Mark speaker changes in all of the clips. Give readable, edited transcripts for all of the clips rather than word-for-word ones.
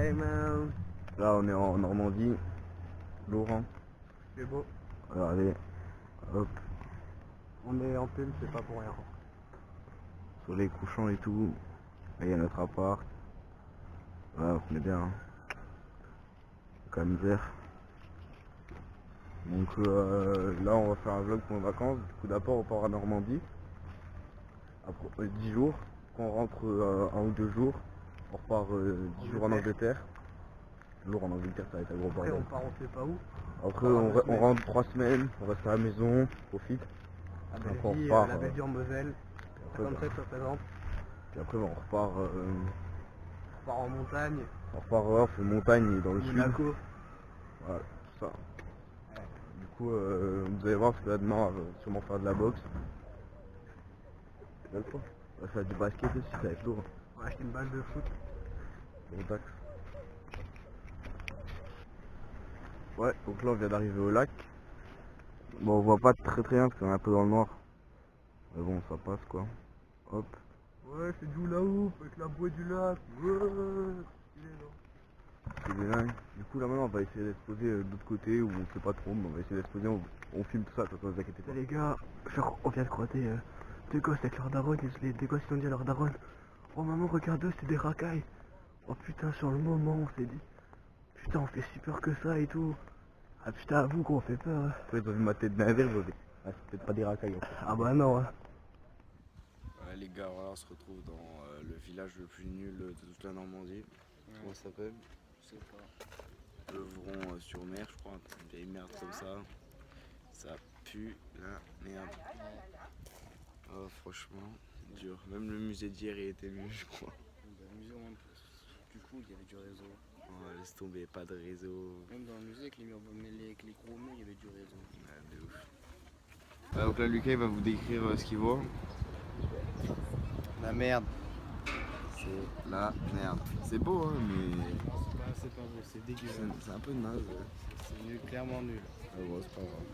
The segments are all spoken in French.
Speaker 1: Hey man.
Speaker 2: Là on est en Normandie, Laurent,
Speaker 1: C'est beau.
Speaker 2: regardez, hop,
Speaker 1: On est en plume, c'est pas pour rien.
Speaker 2: soleil couchant et tout, là il y a notre appart, voilà, on est bien, hein. Quand même vert. Donc là on va faire un vlog pour nos vacances, du coup d'abord on part à Normandie, après 10 jours, quand on rentre 1 ou 2 jours, on repart 10 jours en Angleterre. Jours en Angleterre ça va être un gros
Speaker 1: Après
Speaker 2: bordel.
Speaker 1: on part on sait pas où.
Speaker 2: Après
Speaker 1: part à 2
Speaker 2: on
Speaker 1: semaines.
Speaker 2: rentre 3 semaines, on reste à la maison, on profite.
Speaker 1: La
Speaker 2: Après,
Speaker 1: belle
Speaker 2: on
Speaker 1: vie,
Speaker 2: repart,
Speaker 1: la belle vie en Moselle.
Speaker 2: après,
Speaker 1: 57 ça présente.
Speaker 2: puis après on repart,
Speaker 1: On part en montagne.
Speaker 2: ouais, on fait montagne dans le sud.
Speaker 1: Monaco.
Speaker 2: Voilà, tout ça. Du coup, vous allez voir parce que là demain on va sûrement faire de la boxe. On va faire du basket aussi, ça va être lourd.
Speaker 1: On va acheter une balle de foot.
Speaker 2: Contact. Ouais, donc là on vient d'arriver au lac. Bon, on voit pas très bien parce qu'on est un peu dans le noir. Mais bon, ça passe quoi. Hop.
Speaker 1: Ouais, c'est du là-haut, avec la bouée du lac. Ouais, il est là.
Speaker 2: C'est des dingues. Du coup là maintenant on va essayer d'être posé de l'autre côté où on sait pas trop, mais on va essayer d'être posé, on filme tout ça, de toute façon, ne vous inquiétez pas.
Speaker 1: Les gars, genre, on vient de croiser deux gosses avec leur daronne, les deux gosses ils ont dit à leur daronne: oh maman regarde eux c'est des racailles. Oh putain sur le moment on s'est dit putain on fait si peur que ça et tout. Ah putain avoue qu'on fait peur.
Speaker 2: Après ils ont vu ma tête navire, ils ont dit ah c'est peut-être pas des racailles en fait.
Speaker 1: Ah bah non hein.
Speaker 3: Ouais les gars, voilà, on se retrouve dans le village le plus nul de toute la Normandie. Comment ça s'appelle? Je sais pas. Beuvron sur mer, je crois, une vieille merde comme ça. Ça pue la merde. Oh franchement, dur. Même le musée d'hier il était mieux je crois.
Speaker 4: Le musée, du coup, il y avait du réseau.
Speaker 3: Oh, laisse tomber, pas de réseau.
Speaker 4: Même dans le musée, avec les gros murs, il y avait du réseau.
Speaker 3: Ouais, de ouf. Donc là Lucas il va vous décrire ce qu'il voit.
Speaker 4: La merde.
Speaker 3: C'est la merde. C'est beau hein mais
Speaker 4: C'est pas beau, c'est dégueulasse.
Speaker 3: c'est un peu naze.
Speaker 4: C'est nul, clairement nul.
Speaker 3: Ah bon, c'est pas grave.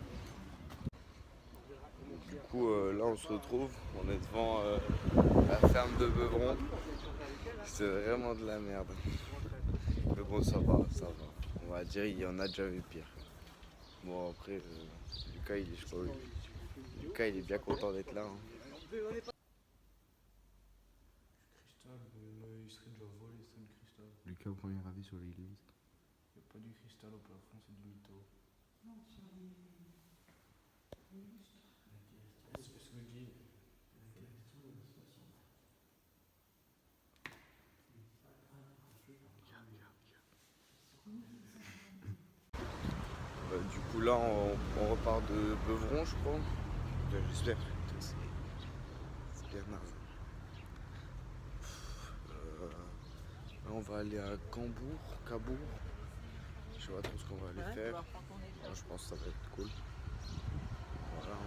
Speaker 3: Du coup, là on se retrouve, on est devant la ferme de Beuvron. C'est vraiment de la merde. Mais bon, ça va, ça va. On va dire, il y en a déjà vu pire. Bon, après, Lucas, Lucas, il est bien content d'être là. Hein.
Speaker 4: Cristal, il serait déjà volé, c'est du cristal.
Speaker 3: Lucas, au premier avis sur l'église.
Speaker 4: Il n'y a pas du cristal au plafond, c'est du mytho. Non, c'est des. C'est ce que je dis.
Speaker 3: Du coup, là, on repart de Beuvron, je crois. J'espère. C'est bien naze. Là, on va aller à Cabourg. Je sais pas trop ce qu'on va aller faire. Moi, je pense que ça va être cool. Voilà.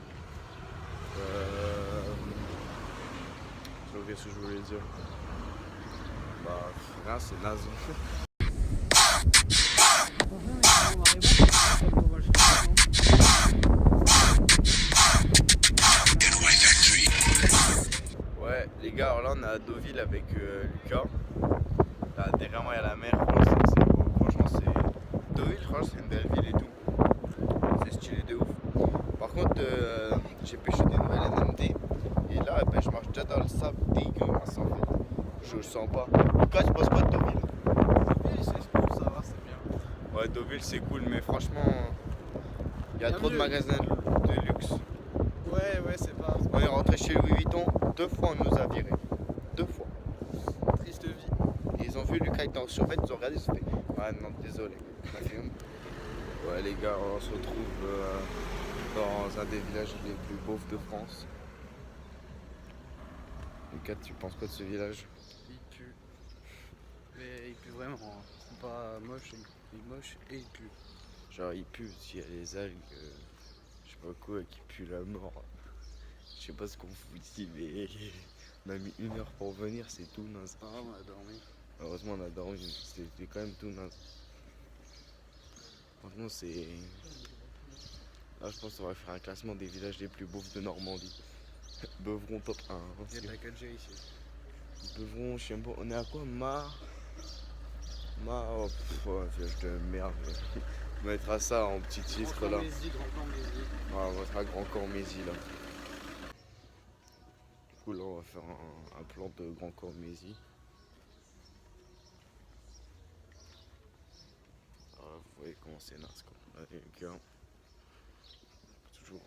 Speaker 3: J'ai oublié ce que je voulais dire. Bah, rien, c'est naze. Ouais, les gars, alors là on est à Deauville avec Lucas. Là, derrière moi il y a la mer, c'est beau. Franchement, c'est. Deauville, je crois, c'est une belle ville et tout. C'est stylé de ouf. Par contre, j'ai pêché des nouvelles NMD. Et là, ben, je marche déjà dans le sable dégueulasse en fait. Je le sens pas. Lucas, tu penses quoi de Deauville?
Speaker 4: Deauville, c'est cool, ça va, c'est bien.
Speaker 3: Ouais, Deauville c'est cool, mais franchement, il y a trop de magasins de luxe.
Speaker 4: Ouais, c'est pas.
Speaker 3: On est rentré chez Louis Vuitton, 2 fois on nous a virés. 2 fois.
Speaker 4: Triste vie.
Speaker 3: Et ils ont vu Lucas était en survêt, ils ont regardé, ils ont fait ah non, désolé. Ouais, les gars, on se retrouve dans un des villages les plus beaufs de France. Lucas, tu penses quoi de ce village?
Speaker 4: Il pue. Mais il pue vraiment. Hein. C'est pas moche, il est moche et il pue.
Speaker 3: Genre, il pue, s'il y a les algues, je sais pas quoi, qui puent la mort. Je sais pas ce qu'on fout ici, mais on a mis 1 heure pour venir, c'est tout naze.
Speaker 4: Ah, on a dormi.
Speaker 3: Heureusement, on a dormi, c'était quand même tout naze. Franchement, c'est. Là, je pense qu'on va faire un classement des villages les plus beaufs de Normandie. Beuvron top 1. Hein,
Speaker 4: Il y a de la 4G ici.
Speaker 3: Beuvron, je sais pas, on est à quoi? Oh, fiche de merde. On mettra ça en petit titre là. Ouais, on mettra Grand Corps Mézy là. Du coup là on va faire un plan de Grand Corps Mézy. Vous voyez comment c'est naze quoi. Allez Lucas. Toujours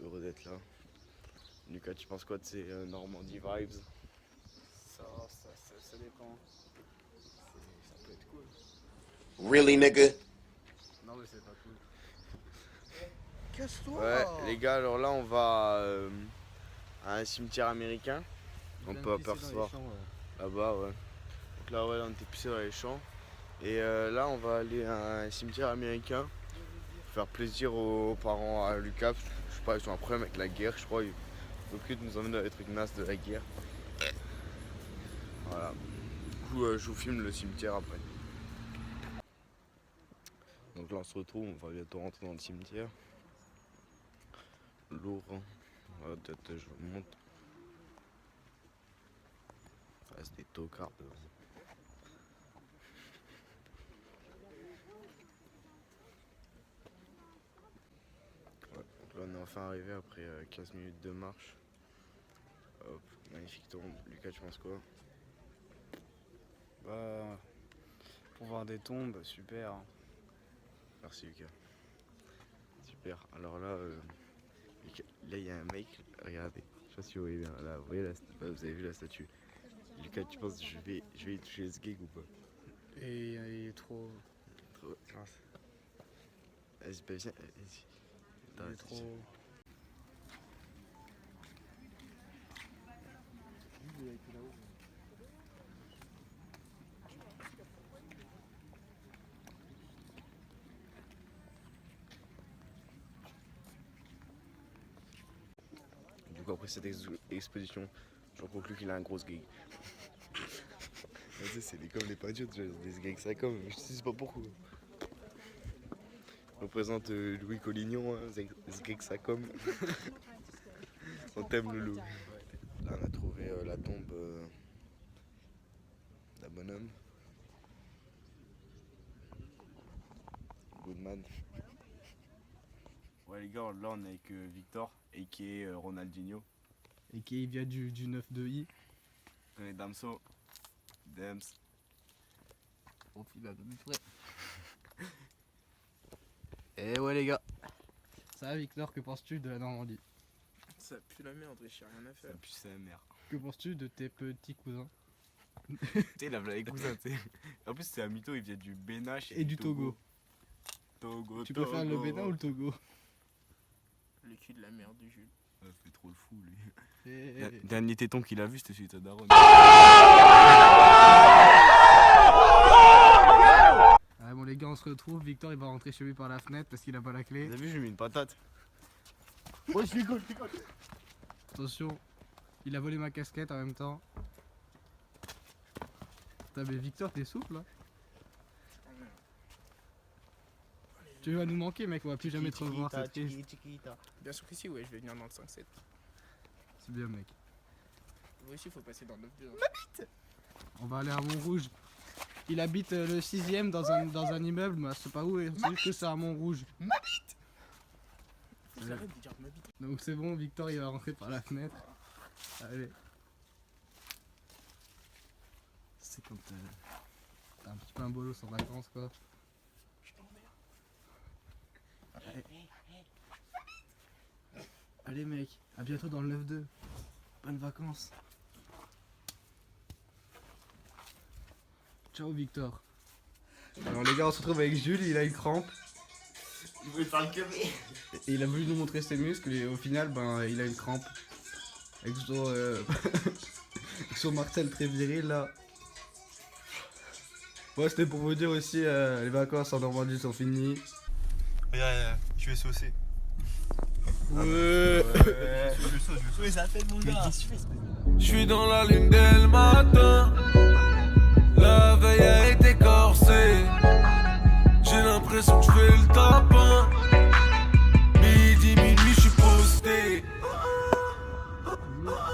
Speaker 3: heureux d'être là. Lucas, tu penses quoi de ces Normandie vibes?
Speaker 4: Ça dépend. Ça peut être cool.
Speaker 5: Really, nigga?
Speaker 4: Non, mais c'est pas cool.
Speaker 1: Casse-toi.
Speaker 3: Ouais, les gars, alors là on va à un cimetière américain. On peut apercevoir là-bas, ouais. Donc là, ouais, on était pissé dans les champs. Et là, on va aller à un cimetière américain. Faire plaisir aux parents à Lucas. Parce que, je sais pas, ils ont un problème avec la guerre, je crois. Ils occupent de nous emmener dans les trucs nasses de la guerre. Voilà. Du coup, je vous filme le cimetière après. Donc là, on se retrouve, on va bientôt rentrer dans le cimetière. Lourd, hein. Voilà, peut-être je monte. Il reste des tocards devant. Ouais, donc là, on est enfin arrivé après 15 minutes de marche. Hop, magnifique tombe. Lucas, tu penses quoi?
Speaker 4: Bah, pour voir des tombes, super.
Speaker 3: Merci Lucas. Super. Alors là, là il y a un mec, regardez, je sais pas si vous voyez bien, là, vous voyez vous avez vu la statue. Lucas, tu penses que je vais y toucher ce gig ou pas?
Speaker 4: Et il est trop.
Speaker 3: Vas-y, pas viens, vas-y.
Speaker 4: Il est trop.
Speaker 3: Du coup, après cette exposition, j'en conclus qu'il a un gros gig. C'est comme les peintures, des gigs ça comme, je sais pas pourquoi. On représente Louis Collignon, hein, Zgeg Sacom. On t'aime Loulou. Là on a trouvé la tombe d'un bonhomme. Goodman. Ouais les gars, là on est avec Victor et qui est Ronaldinho.
Speaker 4: Et qui vient du 9-2i.
Speaker 3: Et Damso. Dems.
Speaker 4: Au fil à demi-frais. Et ouais les gars. Ça va Victor, que penses-tu de la Normandie?
Speaker 1: Ça pue la merde, j'ai rien à faire.
Speaker 3: Ça pue sa mère.
Speaker 4: Que penses-tu de tes petits cousins?
Speaker 3: Tu sais, il a les cousins, tu sais. En plus, c'est un mytho, il vient du Bénache
Speaker 4: Et du Togo.
Speaker 3: Togo.
Speaker 4: Tu préfères le Bénin ou le Togo?
Speaker 1: Le cul de la merde du Jules.
Speaker 3: Ouais, fait trop le fou, lui.
Speaker 4: Et...
Speaker 3: Dernier téton qu'il a vu, c'était celui de ta daronne.
Speaker 4: Ah bon les gars, on se retrouve. Victor il va rentrer chez lui par la fenêtre parce qu'il a pas la clé.
Speaker 3: Vous avez vu, j'ai mis une patate.
Speaker 1: Ouais, je rigole.
Speaker 4: Attention, il a volé ma casquette en même temps. Putain mais Victor t'es souple là. Tu vas nous manquer mec, on va plus jamais te revoir, c'est triste.
Speaker 1: Bien sûr que si, ouais, je vais venir dans le 5-7.
Speaker 4: C'est bien mec.
Speaker 1: Moi aussi, il faut passer dans le 9-2.
Speaker 4: On va aller à Montrouge. Il habite le 6ème dans un immeuble, mais je sais pas où, c'est juste que c'est à Montrouge.
Speaker 1: J'arrête de dire ma bite.
Speaker 4: Donc c'est bon, Victor il va rentrer par la fenêtre. Allez. C'est comme t'as un petit peu un bolos en vacances quoi. Allez mec, à bientôt dans le 9-2. Bonnes vacances. Ciao Victor. Alors les gars, on se retrouve avec Jules, il a une crampe.
Speaker 3: Il voulait faire le café.
Speaker 4: Et il a voulu nous montrer ses muscles et au final, ben, il a une crampe. Avec son, avec son martel très viril là. Ouais, c'était pour vous dire aussi, les vacances en Normandie sont finies.
Speaker 2: Regarde, je vais saucer.
Speaker 4: Ouais.
Speaker 2: Oui, ça fait mon gars.
Speaker 6: Je suis dans la lune dès le matin. La veille a été corsée. J'ai l'impression que je fais le tapin.